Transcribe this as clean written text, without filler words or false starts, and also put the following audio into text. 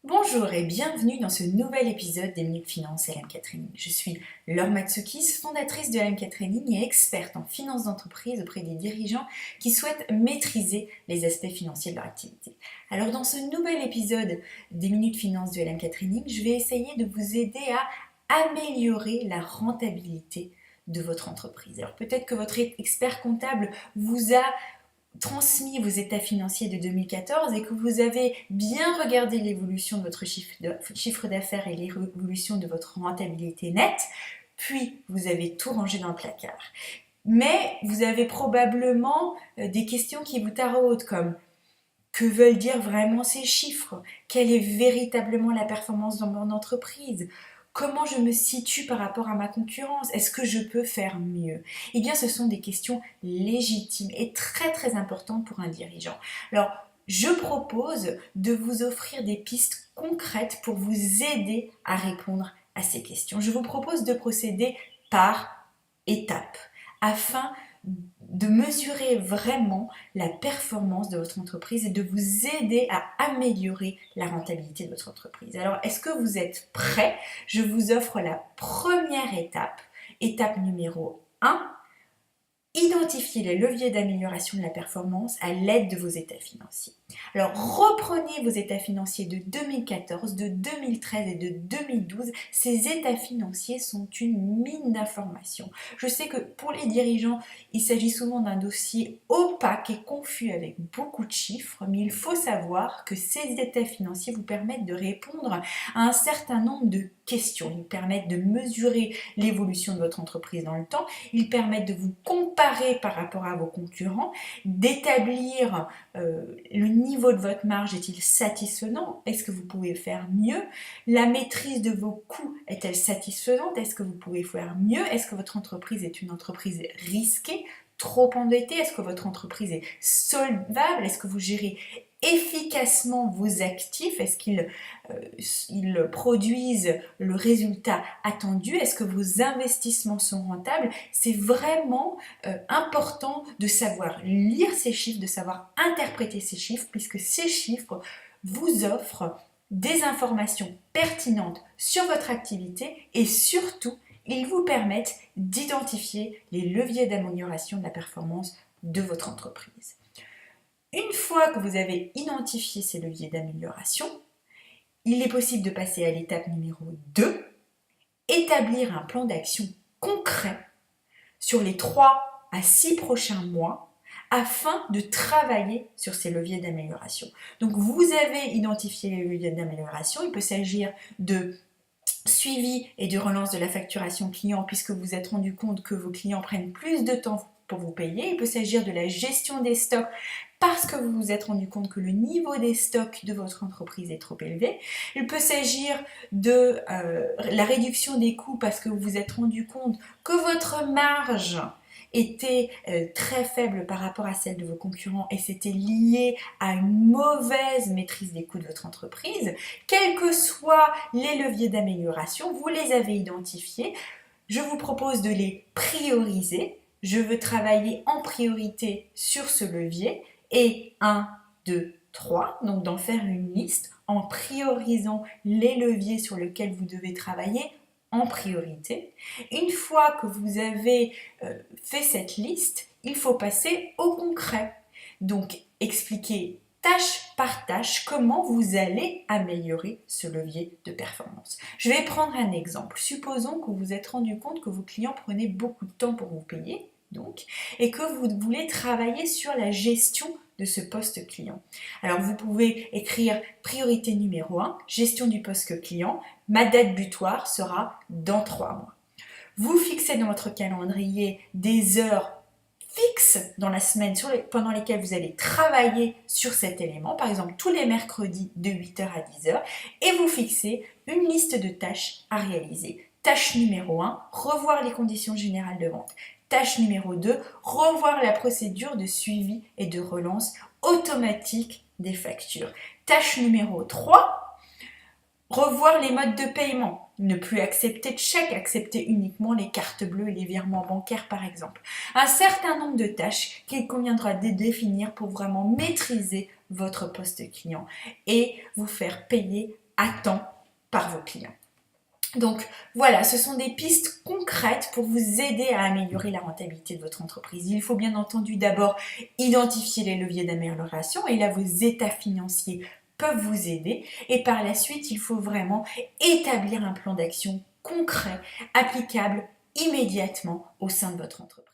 Bonjour et bienvenue dans ce nouvel épisode des Minutes Finance et LMK Training. Je suis Laure Matsukis, fondatrice de LMK Training et experte en finance d'entreprise auprès des dirigeants qui souhaitent maîtriser les aspects financiers de leur activité. Alors dans ce nouvel épisode des Minutes Finance de LMK Training, je vais essayer de vous aider à améliorer la rentabilité de votre entreprise. Alors peut-être que votre expert comptable vous a transmis vos états financiers de 2014 et que vous avez bien regardé l'évolution de votre chiffre d'affaires et l'évolution de votre rentabilité nette, puis vous avez tout rangé dans le placard. Mais vous avez probablement des questions qui vous taraudent comme que veulent dire vraiment ces chiffres? Quelle est véritablement la performance dans mon entreprise? Comment je me situe par rapport à ma concurrence? Est-ce que je peux faire mieux? Eh bien, ce sont des questions légitimes et très très importantes pour un dirigeant. Alors, je propose de vous offrir des pistes concrètes pour vous aider à répondre à ces questions. Je vous propose de procéder par étapes afin de mesurer vraiment la performance de votre entreprise et de vous aider à améliorer la rentabilité de votre entreprise. Alors, est-ce que vous êtes prêts? Je vous offre la première étape, étape numéro 1. Identifiez les leviers d'amélioration de la performance à l'aide de vos états financiers. Alors reprenez vos états financiers de 2014, de 2013 et de 2012. Ces états financiers sont une mine d'informations. Je sais que pour les dirigeants, il s'agit souvent d'un dossier opaque et confus avec beaucoup de chiffres, mais il faut savoir que ces états financiers vous permettent de répondre à un certain nombre de questions. Ils permettent de mesurer l'évolution de votre entreprise dans le temps. Ils permettent de vous comparer par rapport à vos concurrents, d'établir le niveau de votre marge est-il satisfaisant? Est-ce que vous pouvez faire mieux? La maîtrise de vos coûts est-elle satisfaisante? Est-ce que vous pouvez faire mieux? Est-ce que votre entreprise est une entreprise risquée? Trop endettée? Est-ce que votre entreprise est solvable? Est-ce que vous gérez efficacement vos actifs? Est-ce qu'ils produisent le résultat attendu? Est-ce que vos investissements sont rentables? C'est vraiment important de savoir lire ces chiffres, de savoir interpréter ces chiffres, puisque ces chiffres vous offrent des informations pertinentes sur votre activité et surtout, ils vous permettent d'identifier les leviers d'amélioration de la performance de votre entreprise. Une fois que vous avez identifié ces leviers d'amélioration, il est possible de passer à l'étape numéro 2, établir un plan d'action concret sur les 3 à 6 prochains mois afin de travailler sur ces leviers d'amélioration. Donc vous avez identifié les leviers d'amélioration, il peut s'agir de suivi et de relance de la facturation client puisque vous vous êtes rendu compte que vos clients prennent plus de temps pour vous payer. Il peut s'agir de la gestion des stocks parce que vous vous êtes rendu compte que le niveau des stocks de votre entreprise est trop élevé. Il peut s'agir de la réduction des coûts parce que vous vous êtes rendu compte que votre marge était très faible par rapport à celle de vos concurrents et c'était lié à une mauvaise maîtrise des coûts de votre entreprise. Quels que soient les leviers d'amélioration, vous les avez identifiés. Je vous propose de les prioriser. Je veux travailler en priorité sur ce levier et 1, 2, 3, donc d'en faire une liste en priorisant les leviers sur lesquels vous devez travailler en priorité. Une fois que vous avez fait cette liste, il faut passer au concret. Donc expliquer tâche par tâche comment vous allez améliorer ce levier de performance. Je vais prendre un exemple. Supposons que vous vous êtes rendu compte que vos clients prenaient beaucoup de temps pour vous payer, donc, et que vous voulez travailler sur la gestion de ce poste client. Alors vous pouvez écrire priorité numéro 1, gestion du poste client. Ma date butoir sera dans 3 mois. Vous fixez dans votre calendrier des heures fixes dans la semaine pendant lesquelles vous allez travailler sur cet élément, par exemple tous les mercredis de 8h à 10h, et vous fixez une liste de tâches à réaliser. Tâche numéro 1, revoir les conditions générales de vente. Tâche numéro 2, revoir la procédure de suivi et de relance automatique des factures. Tâche numéro 3, revoir les modes de paiement. Ne plus accepter de chèques, accepter uniquement les cartes bleues et les virements bancaires par exemple. Un certain nombre de tâches qu'il conviendra de définir pour vraiment maîtriser votre poste client et vous faire payer à temps par vos clients. Donc voilà, ce sont des pistes concrètes pour vous aider à améliorer la rentabilité de votre entreprise. Il faut bien entendu d'abord identifier les leviers d'amélioration et là vos états financiers peuvent vous aider. Et par la suite, il faut vraiment établir un plan d'action concret, applicable immédiatement au sein de votre entreprise.